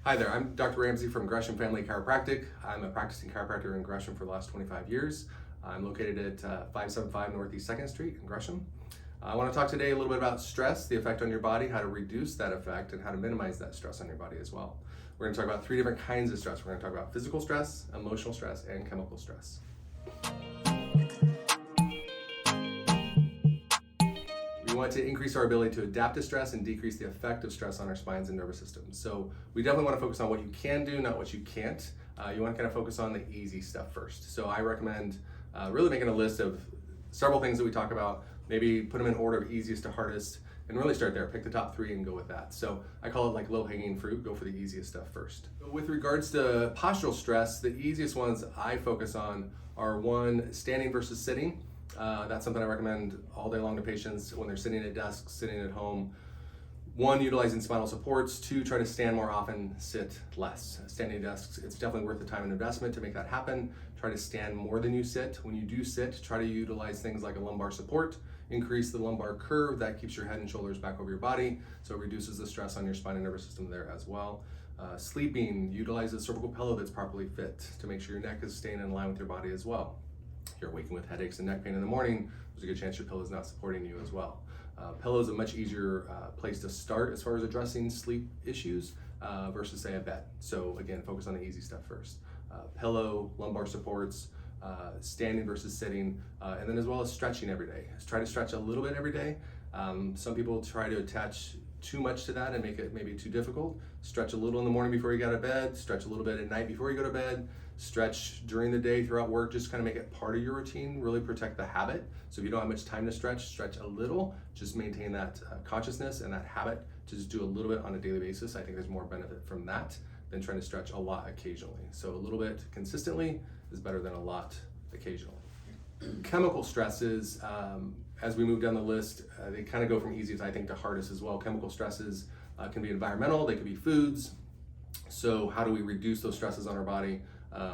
Hi there, I'm Dr. Ramsey from Gresham Family Chiropractic. I'm a practicing chiropractor in Gresham for the last 25 years. I'm located at 575 Northeast 2nd Street in Gresham. I want to talk today a little bit about stress, the effect on your body, how to reduce that effect, and how to minimize that stress on your body as well. We're going to talk about 3 different kinds of stress. We're going to talk about physical stress, emotional stress, and chemical stress. We want to increase our ability to adapt to stress and decrease the effect of stress on our spines and nervous systems. So we definitely want to focus on what you can do, not what you can't. You want to kind of focus on the easy stuff first. So I recommend really making a list of several things that we talk about, maybe put them in order of easiest to hardest, and really start there. Pick the top 3 and go with that. So I call it like low-hanging fruit, go for the easiest stuff first. With regards to postural stress, the easiest ones I focus on are 1, standing versus sitting. That's something I recommend all day long to patients when they're sitting at desks, sitting at home. 1, utilizing spinal supports. 2, try to stand more often, sit less. Standing desks, it's definitely worth the time and investment to make that happen. Try to stand more than you sit. When you do sit, try to utilize things like a lumbar support. Increase the lumbar curve, that keeps your head and shoulders back over your body, so it reduces the stress on your spine and nervous system there as well. Sleeping, utilize a cervical pillow that's properly fit to make sure your neck is staying in line with your body as well. If you're waking with headaches and neck pain in the morning, there's a good chance your pillow is not supporting you as well. Pillow is a much easier place to start as far as addressing sleep issues versus say a bed. So again, focus on the easy stuff first. Pillow, lumbar supports, standing versus sitting, and then as well as stretching every day. Try to stretch a little bit every day. Some people try to attach too much to that and make it maybe too difficult. Stretch a little in the morning before you go to bed, stretch a little bit at night before you go to bed, stretch during the day throughout work, just kind of make it part of your routine, really protect the habit. So if you don't have much time to stretch a little, just maintain that consciousness and that habit to just do a little bit on a daily basis. I think there's more benefit from that than trying to stretch a lot occasionally. So a little bit consistently is better than a lot occasionally. Chemical stresses, as we move down the list, they kind of go from easiest, I think, to hardest as well. Chemical stresses can be environmental, they could be foods. So how do we reduce those stresses on our body?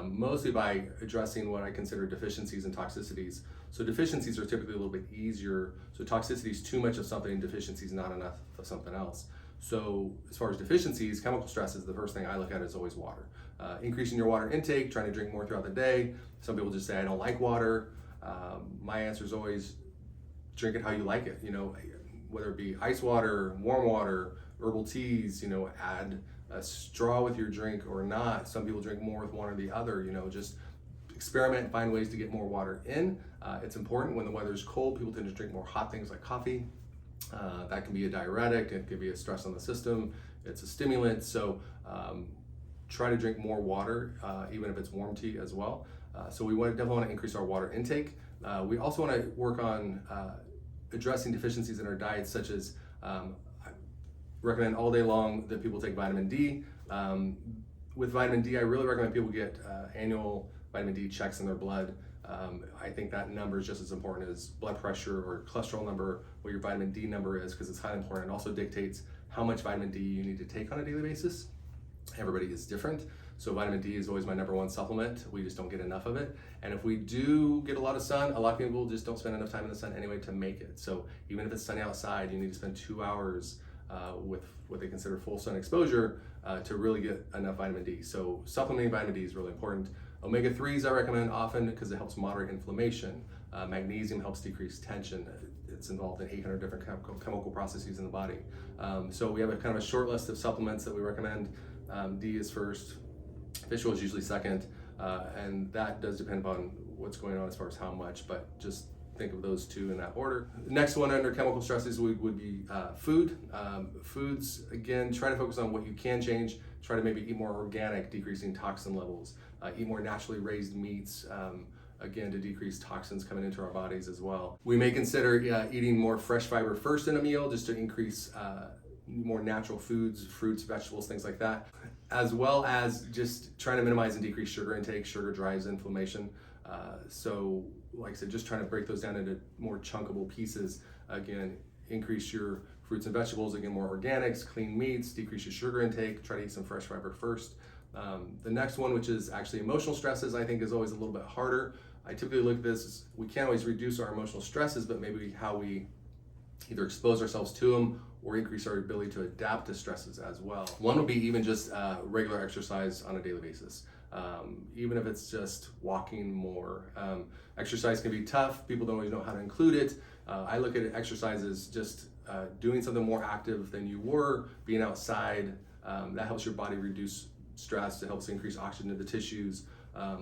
Mostly by addressing what I consider deficiencies and toxicities. So deficiencies are typically a little bit easier. So toxicity is too much of something, deficiency is not enough of something else. So as far as deficiencies, chemical stresses, the first thing I look at is always water. Increasing your water intake, trying to drink more throughout the day. Some people just say, I don't like water. My answer is always drink it how you like it. You know, whether it be ice water, warm water, herbal teas, you know, add a straw with your drink or not. Some people drink more with one or the other, you know, just experiment, find ways to get more water in. It's important when the weather is cold, people tend to drink more hot things like coffee. That can be a diuretic, it can be a stress on the system, it's a stimulant. So try to drink more water, even if it's warm tea as well. So we definitely want to increase our water intake. We also want to work on addressing deficiencies in our diets, such as I recommend all day long that people take vitamin D. With vitamin D, I really recommend people get annual vitamin D checks in their blood. I think that number is just as important as blood pressure or cholesterol number, what your vitamin D number is, because it's highly important. It also dictates how much vitamin D you need to take on a daily basis. Everybody is different. So vitamin D is always my #1 supplement. We just don't get enough of it. And if we do get a lot of sun, a lot of people just don't spend enough time in the sun anyway to make it. So even if it's sunny outside, you need to spend 2 hours with what they consider full sun exposure to really get enough vitamin D. So supplementing vitamin D is really important. Omega-3s I recommend often because it helps moderate inflammation. Magnesium helps decrease tension. It's involved in 800 different chemical processes in the body. So we have a kind of a short list of supplements that we recommend. D is first, fish oil is usually second, and that does depend upon what's going on as far as how much, but just think of those 2 in that order. Next one under chemical stresses would be food. Foods, again, try to focus on what you can change. Try to maybe eat more organic, decreasing toxin levels. Eat more naturally raised meats, again, to decrease toxins coming into our bodies as well. We may consider eating more fresh fiber first in a meal, just to increase more natural foods, fruits, vegetables, things like that, as well as just trying to minimize and decrease sugar intake. Sugar drives inflammation. So like I said, just trying to break those down into more chunkable pieces. Again, increase your fruits and vegetables, again, more organics, clean meats, decrease your sugar intake, try to eat some fresh fiber first. The next one, which is actually emotional stresses, I think is always a little bit harder. I typically look at this as we can't always reduce our emotional stresses, but maybe how we either expose ourselves to them or increase our ability to adapt to stresses as well. One would be even just regular exercise on a daily basis. Even if it's just walking more. Exercise can be tough. People don't always know how to include it. I look at exercise as just doing something more active than you were, being outside. That helps your body reduce stress. It helps increase oxygen to the tissues,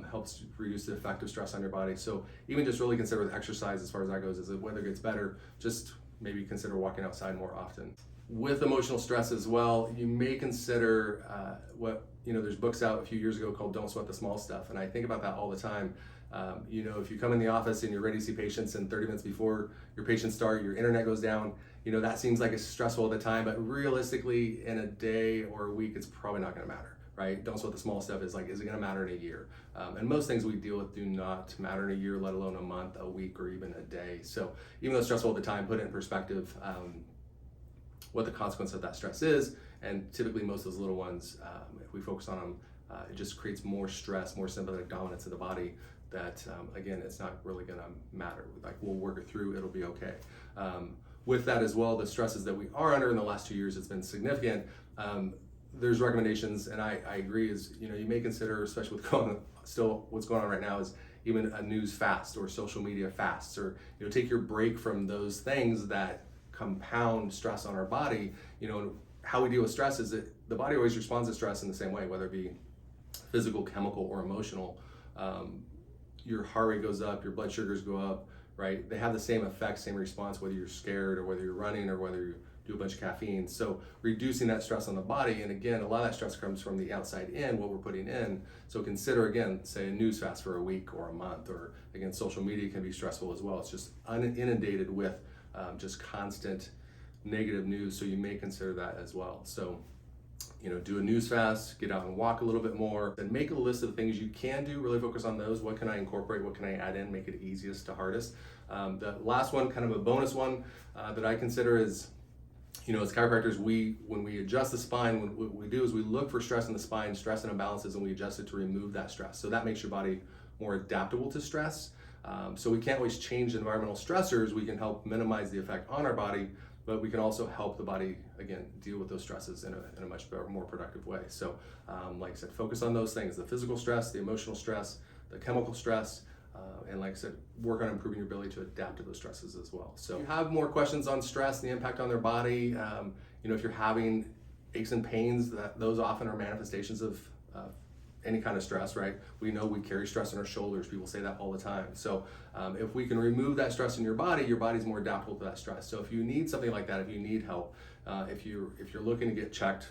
helps reduce the effect of stress on your body. So even just really consider with exercise, as far as that goes, as the weather gets better, just maybe consider walking outside more often. With emotional stress as well, you may consider there's books out a few years ago called Don't Sweat the Small Stuff. And I think about that all the time. If you come in the office and you're ready to see patients and 30 minutes before your patients start, your internet goes down, that seems like it's stressful at the time, but realistically in a day or a week, it's probably not gonna matter, right? Don't sweat the small stuff is it gonna matter in a year? And most things we deal with do not matter in a year, let alone a month, a week, or even a day. So even though it's stressful at the time, put it in perspective, what the consequence of that stress is. And typically most of those little ones, if we focus on them, it just creates more stress, more sympathetic dominance of the body that, again, it's not really gonna matter. We'll work it through, it'll be okay. With that as well, the stresses that we are under in the last 2 years, it's been significant. There's recommendations, and I agree, is you may consider, especially with what's going on right now, is even a news fast or social media fasts, or take your break from those things that compound stress on our body. How we deal with stress is that the body always responds to stress in the same way, whether it be physical, chemical, or emotional. Your heart rate goes up, your blood sugars go up, right? They have the same effect, same response, whether you're scared or whether you're running or whether you do a bunch of caffeine. So reducing that stress on the body, and again, a lot of that stress comes from the outside in, what we're putting in. So consider, again, say a news fast for a week or a month, or again, social media can be stressful as well. It's just inundated with just constant negative news. So you may consider that as well. So do a news fast, get out and walk a little bit more, and make a list of the things you can do, really focus on those. What can I incorporate? What can I add in? Make it easiest to hardest. The last one, kind of a bonus one that I consider is, as chiropractors, when we adjust the spine, what we do is we look for stress in the spine, stress and imbalances, and we adjust it to remove that stress. So that makes your body more adaptable to stress. So we can't always change environmental stressors. We can help minimize the effect on our body, but we can also help the body, again, deal with those stresses in a much better, more productive way. So like I said, focus on those things: the physical stress, the emotional stress, the chemical stress, and like I said, work on improving your ability to adapt to those stresses as well. So if you have more questions on stress and the impact on their body, if you're having aches and pains, those often are manifestations of any kind of stress, right? We know we carry stress on our shoulders. People say that all the time. So if we can remove that stress in your body's more adaptable to that stress. So if you need something like that, if you need help, if you're looking to get checked,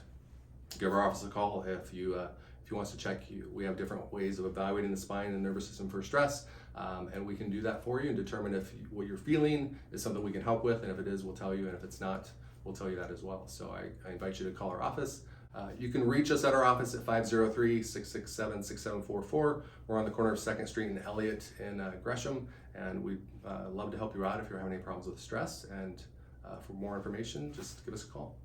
give our office a call. If you wants to check you, we have different ways of evaluating the spine and nervous system for stress, and we can do that for you and determine if what you're feeling is something we can help with, and if it is, we'll tell you, and if it's not, we'll tell you that as well. So I invite you to call our office. You can reach us at our office at 503-667-6744. We're on the corner of 2nd Street and Elliott in Gresham, and we'd love to help you out if you're having any problems with stress. And for more information, just give us a call.